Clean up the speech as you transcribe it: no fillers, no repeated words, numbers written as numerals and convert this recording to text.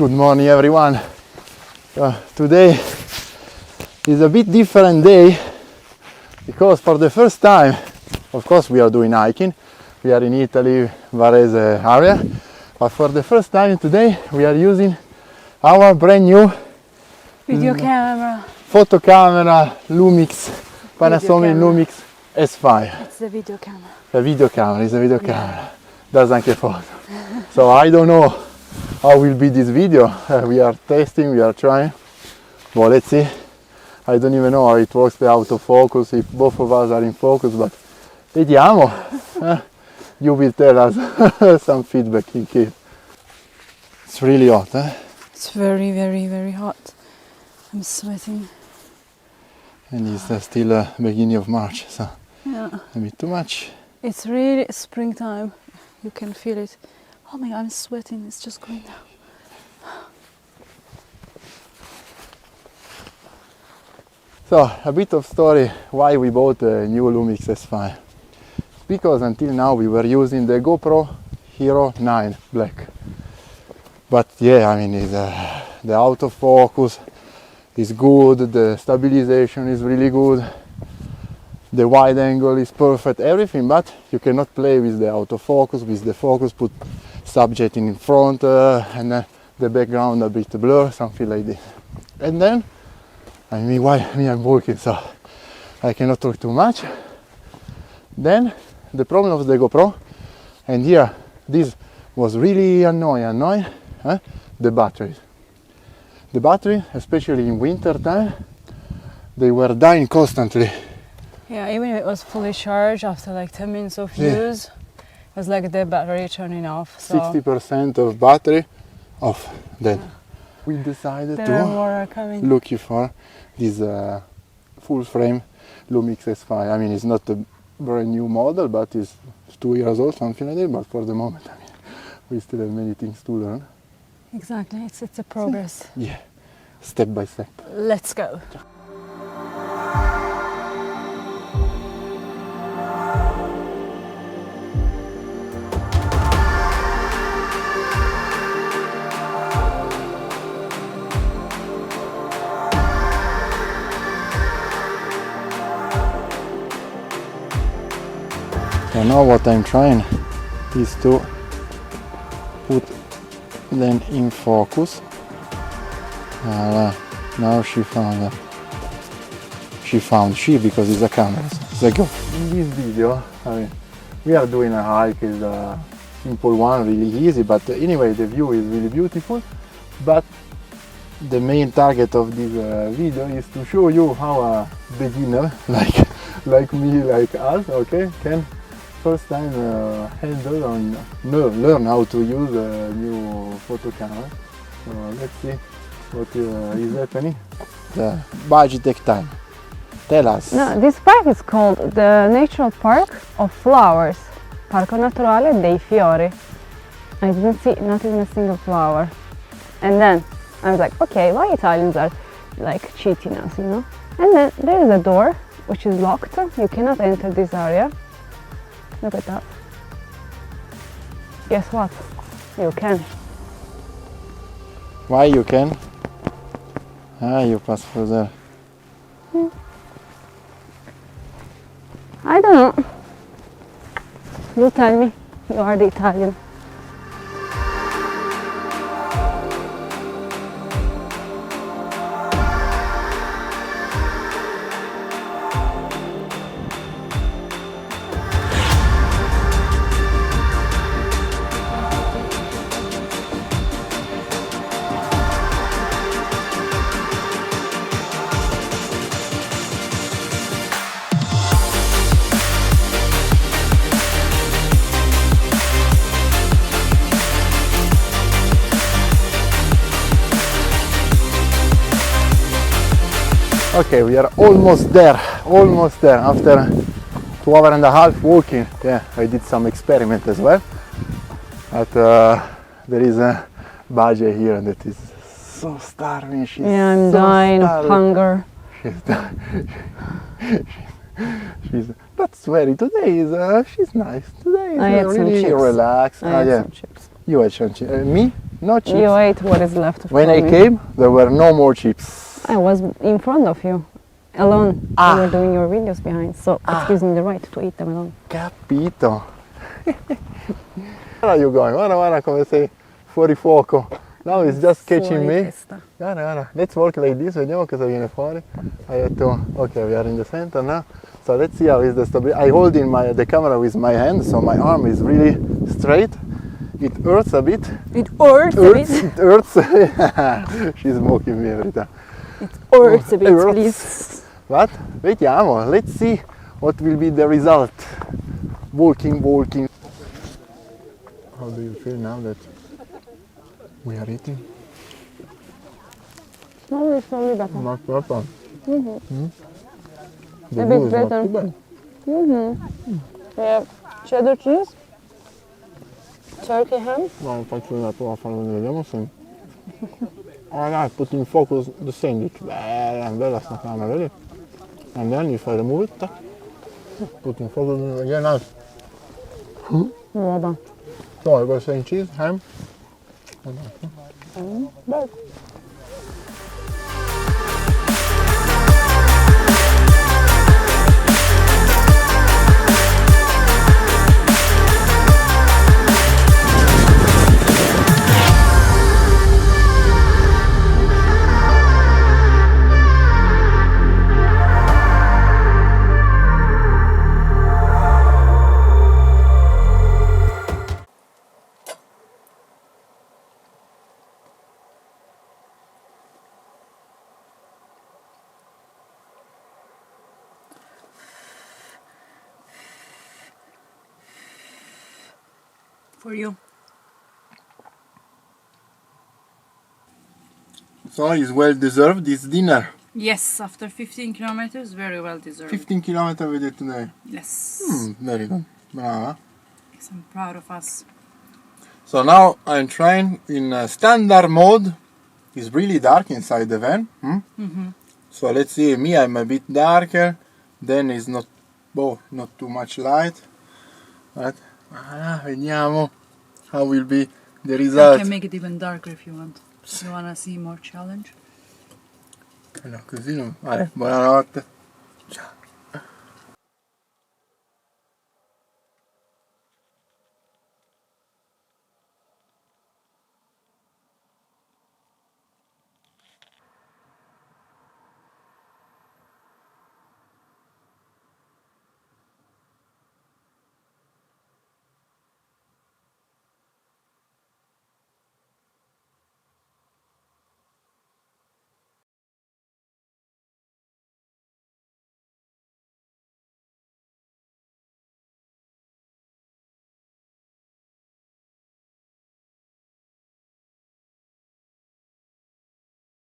Good morning everyone. Today is a bit different day because for the first time, of course we are doing hiking. We are in Italy, Varese area, but for the first time today we are using our brand new video camera, photo camera Lumix, PANASONIC LUMIX S5. It's the video camera. The video camera is a video camera. Does anche foto. So I don't know how will be this video. We are testing, we are trying. Well, let's see. I don't even know how it works, the autofocus, if both of us are in focus, but vediamo. You will tell us some feedback in case. It's really hot, eh? It's very, very, very hot. I'm sweating. And it's still beginning of March, so Yeah. a bit too much. It's really springtime. You can feel it. Oh my God, I'm sweating. It's just going down. So, a bit of story why we bought the new Lumix S5. Because until now we were using the GoPro Hero 9 Black. But yeah, I mean, the autofocus is good, the stabilization is really good, the wide angle is perfect, everything, but you cannot play with the autofocus, with the focus, put subject in front and then the background a bit blur, something like this. And then, I mean, why me, I'm working, so I cannot talk too much. Then the problem of the GoPro, and here this was really annoying, the batteries. The battery, especially in winter time, they were dying constantly. Yeah, even if it was fully charged after like 10 minutes of use, it was like the battery turning off. So 60% of battery off. Then we decided there are to more coming. look for this full frame Lumix S5. I mean, it's not a brand new model, but it's 2 years old, something like that. But for the moment, I mean, we still have many things to learn. Exactly, it's a progress. Yeah, step by step. Let's go. So now what I'm trying is to put them in focus. Now she because it's a camera, so it's a go. In this video, I mean, we are doing a hike, it's a simple one, really easy, but anyway the view is really beautiful. But the main target of this video is to show you how a beginner like me, like us, okay, can first time handle and learn how to use a new photo camera. So let's see what is happening. The budget take time. Tell us. No, this park is called the Natural Park of Flowers, Parco Naturale dei Fiori. I didn't see not even a single flower. And then I was like, okay, why Italians are like cheating us, you know? And then there is a door which is locked. You cannot enter this area. Look at that. Guess what? You can. Why you can? You pass through there. I don't know. You tell me. You are the Italian. Okay, we are almost there, after 2 hours and a half walking. Yeah, I did some experiment as well, but there is a budget here that is so starving. She's I'm so dying starving. of hunger. But sweary today is she's nice. Today is I had some really chips. relaxed. I had Yeah, some chips. you had some chips. Me? No chips. You ate what is left. When from I me. came, there were no more chips. I was in front of you, alone. Ah. You were doing your videos behind, so it gives me the right to eat them alone. Capito. Where are you going? Guarda come sei fuori fuoco. Now it's just catching Fuori me. testa. Guarda. Let's walk like this, vediamo cosa viene fuori. Hai detto, okay, we are in the center now. So let's see how is the stability. I hold in the camera with my hand, so my arm is really straight. It hurts a bit. It hurts a bit. It hurts. She's mocking me every time. It hurts a bit, hurts. please. But vediamo, let's see what will be the result. Walking. How do you feel now that we are eating? Slowly better. Not proper. The A blue bit is not better. too bad. Yeah, cheddar cheese, turkey ham. No, faccio una prova a farlo vedere, vediamo se... Oh no, put in focus the sandwich. Bella sta camera, vedi? And then if I remove it, put in focus again now. Roba. So I was saying cheese, ham. Beh. For you. So it's well deserved this dinner. Yes, after 15 kilometers, very well deserved. 15 kilometers we did today. Yes. Very good. Brava. Yes, I'm proud of us. So now I'm trying in standard mode. It's really dark inside the van. So let's see, me I'm a bit darker. Then it's not too much light. But vediamo how will be the I result. can make it even darker if you want. You wanna see more challenge? No, così non... Vale, buonanotte.